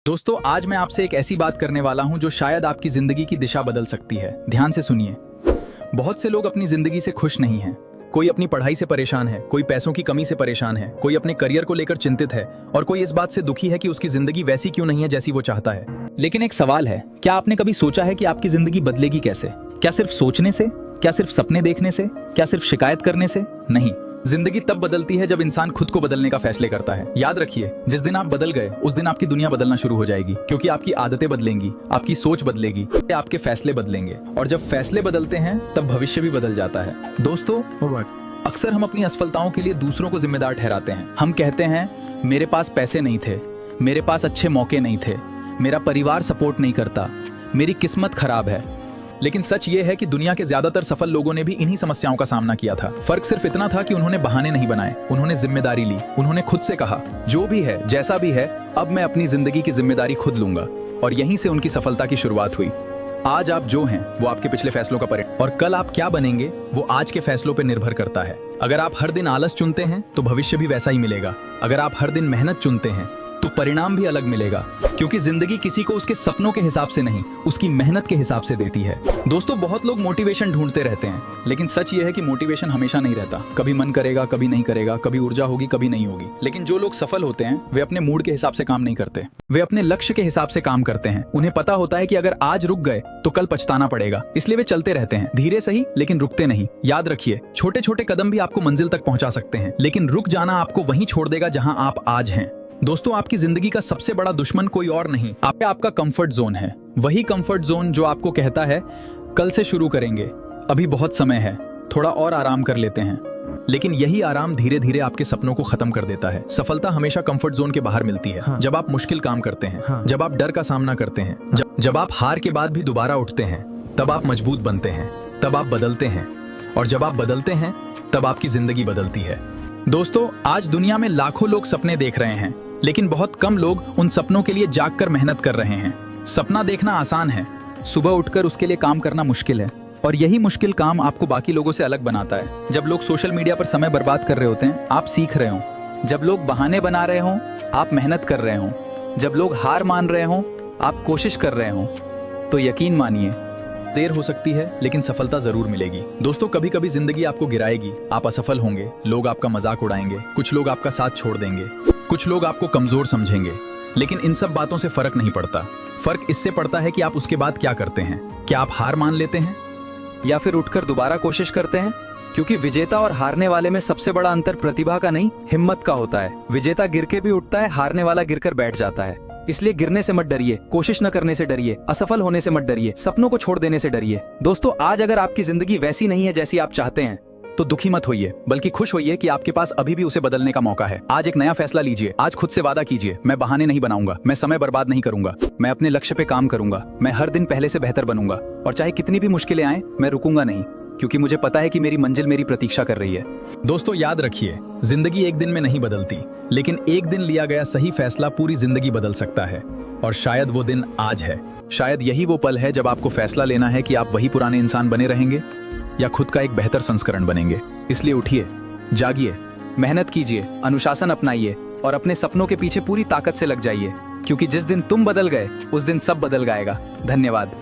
दोस्तों, आज मैं आपसे एक ऐसी बात करने वाला हूं जो शायद आपकी जिंदगी की दिशा बदल सकती है। ध्यान से सुनिए। बहुत से लोग अपनी जिंदगी से खुश नहीं हैं। कोई अपनी पढ़ाई से परेशान है, कोई पैसों की कमी से परेशान है, कोई अपने करियर को लेकर चिंतित है और कोई इस बात से दुखी है कि उसकी जिंदगी वैसी क्यों नहीं है जैसी वो चाहता है। लेकिन एक सवाल है, क्या आपने कभी सोचा है कि आपकी जिंदगी बदलेगी कैसे? क्या सिर्फ सोचने से? क्या सिर्फ सपने देखने से? क्या सिर्फ शिकायत करने से? नहीं, जिंदगी तब बदलती है जब इंसान खुद को बदलने का फैसले करता है। याद रखिए, जिस दिन आप बदल गए उस दिन आपकी दुनिया बदलना शुरू हो जाएगी, क्योंकि आपकी आदतें बदलेंगी, आपकी सोच बदलेगी, आपके फैसले बदलेंगे और जब फैसले बदलते हैं तब भविष्य भी बदल जाता है। दोस्तों, अक्सर हम अपनी असफलताओं के लिए दूसरों को जिम्मेदार ठहराते हैं। हम कहते हैं, मेरे पास पैसे नहीं थे, मेरे पास अच्छे मौके नहीं थे, मेरा परिवार सपोर्ट नहीं करता, मेरी किस्मत खराब है। लेकिन सच ये है कि दुनिया के ज्यादातर सफल लोगों ने भी इन्हीं समस्याओं का सामना किया था। फर्क सिर्फ इतना था कि उन्होंने बहाने नहीं बनाए, उन्होंने जिम्मेदारी ली। उन्होंने खुद से कहा, जो भी है, जैसा भी है, अब मैं अपनी जिंदगी की जिम्मेदारी खुद लूंगा। और यहीं से उनकी सफलता की शुरुआत हुई। आज आप जो हैं वो आपके पिछले फैसलों का परिणाम, और कल आप क्या बनेंगे वो आज के फैसलों पर निर्भर करता है। अगर आप हर दिन आलस चुनते हैं तो भविष्य भी वैसा ही मिलेगा। अगर आप हर दिन मेहनत चुनते हैं तो परिणाम भी अलग मिलेगा, क्योंकि जिंदगी किसी को उसके सपनों के हिसाब से नहीं, उसकी मेहनत के हिसाब से देती है। दोस्तों, बहुत लोग मोटिवेशन ढूंढते रहते हैं, लेकिन सच ये है कि मोटिवेशन हमेशा नहीं रहता। कभी मन करेगा, कभी नहीं करेगा, कभी ऊर्जा होगी, कभी नहीं होगी। लेकिन जो लोग सफल होते हैं वे अपने मूड के हिसाब से काम नहीं करते, वे अपने लक्ष्य के हिसाब से काम करते हैं। उन्हें पता होता है कि अगर आज रुक गए तो कल पछताना पड़ेगा, इसलिए वे चलते रहते हैं, धीरे सही लेकिन रुकते नहीं। याद रखिए, छोटे छोटे कदम भी आपको मंजिल तक पहुंचा सकते हैं, लेकिन रुक जाना आपको वहीं छोड़ देगा जहां आप आज हैं। दोस्तों, आपकी जिंदगी का सबसे बड़ा दुश्मन कोई और नहीं, आपका कंफर्ट जोन है। वही कंफर्ट जोन जो आपको कहता है, कल से शुरू करेंगे, अभी बहुत समय है, थोड़ा और आराम कर लेते हैं। लेकिन यही आराम धीरे धीरे आपके सपनों को खत्म कर देता है। सफलता हमेशा कंफर्ट जोन के बाहर मिलती है। जब आप मुश्किल काम करते हैं, जब आप डर का सामना करते हैं, जब आप हार के बाद भी दोबारा उठते हैं, तब आप मजबूत बनते हैं, तब आप बदलते हैं, और जब आप बदलते हैं तब आपकी जिंदगी बदलती है। दोस्तों, आज दुनिया में लाखों लोग सपने देख रहे हैं, लेकिन बहुत कम लोग उन सपनों के लिए जागकर मेहनत कर रहे हैं। सपना देखना आसान है, सुबह उठकर उसके लिए काम करना मुश्किल है, और यही मुश्किल काम आपको बाकी लोगों से अलग बनाता है। जब लोग सोशल मीडिया पर समय बर्बाद कर रहे होते हैं, आप सीख रहे हो। जब लोग बहाने बना रहे हों, आप मेहनत कर रहे हों। जब लोग हार मान रहे हों, आप कोशिश कर रहे हों। तो यकीन मानिए, देर हो सकती है लेकिन सफलता जरूर मिलेगी। दोस्तों, कभी कभी जिंदगी आपको गिराएगी, आप असफल होंगे, लोग आपका मजाक उड़ाएंगे, कुछ लोग आपका साथ छोड़ देंगे, कुछ लोग आपको कमजोर समझेंगे। लेकिन इन सब बातों से फर्क नहीं पड़ता। फर्क इससे पड़ता है कि आप उसके बाद क्या करते हैं। क्या आप हार मान लेते हैं या फिर उठकर दोबारा कोशिश करते हैं? क्योंकि विजेता और हारने वाले में सबसे बड़ा अंतर प्रतिभा का नहीं, हिम्मत का होता है। विजेता गिर के भी उठता है, हारने वाला गिरकर बैठ जाता है। इसलिए गिरने से मत डरिए, कोशिश न करने से डरिए, असफल होने से मत डरिए, सपनों को छोड़ देने से डरिए। दोस्तों, आज अगर आपकी जिंदगी वैसी नहीं है जैसी आप चाहते हैं तो दुखी मत होइए, बल्कि खुश होइए कि आपके पास अभी भी उसे बदलने का मौका है। आज एक नया फैसला लीजिए। आज खुद से वादा कीजिए, मैं बहाने नहीं बनाऊंगा, मैं समय बर्बाद नहीं करूंगा, मैं अपने लक्ष्य पे काम करूंगा, मैं हर दिन पहले से बेहतर बनूंगा, और चाहे कितनी भी मुश्किलें आए, मैं रुकूंगा नहीं, क्योंकि मुझे पता है कि मेरी मंजिल मेरी प्रतीक्षा कर रही है। दोस्तों, याद रखिए, जिंदगी एक दिन में नहीं बदलती, लेकिन एक दिन लिया गया सही फैसला पूरी जिंदगी बदल सकता है। और शायद वो दिन आज है। शायद यही वो पल है जब आपको फैसला लेना है कि आप वही पुराने इंसान बने रहेंगे या खुद का एक बेहतर संस्करण बनेंगे। इसलिए उठिए, जागिए, मेहनत कीजिए, अनुशासन अपनाइए और अपने सपनों के पीछे पूरी ताकत से लग जाइए, क्योंकि जिस दिन तुम बदल गए उस दिन सब बदल जाएगा। धन्यवाद।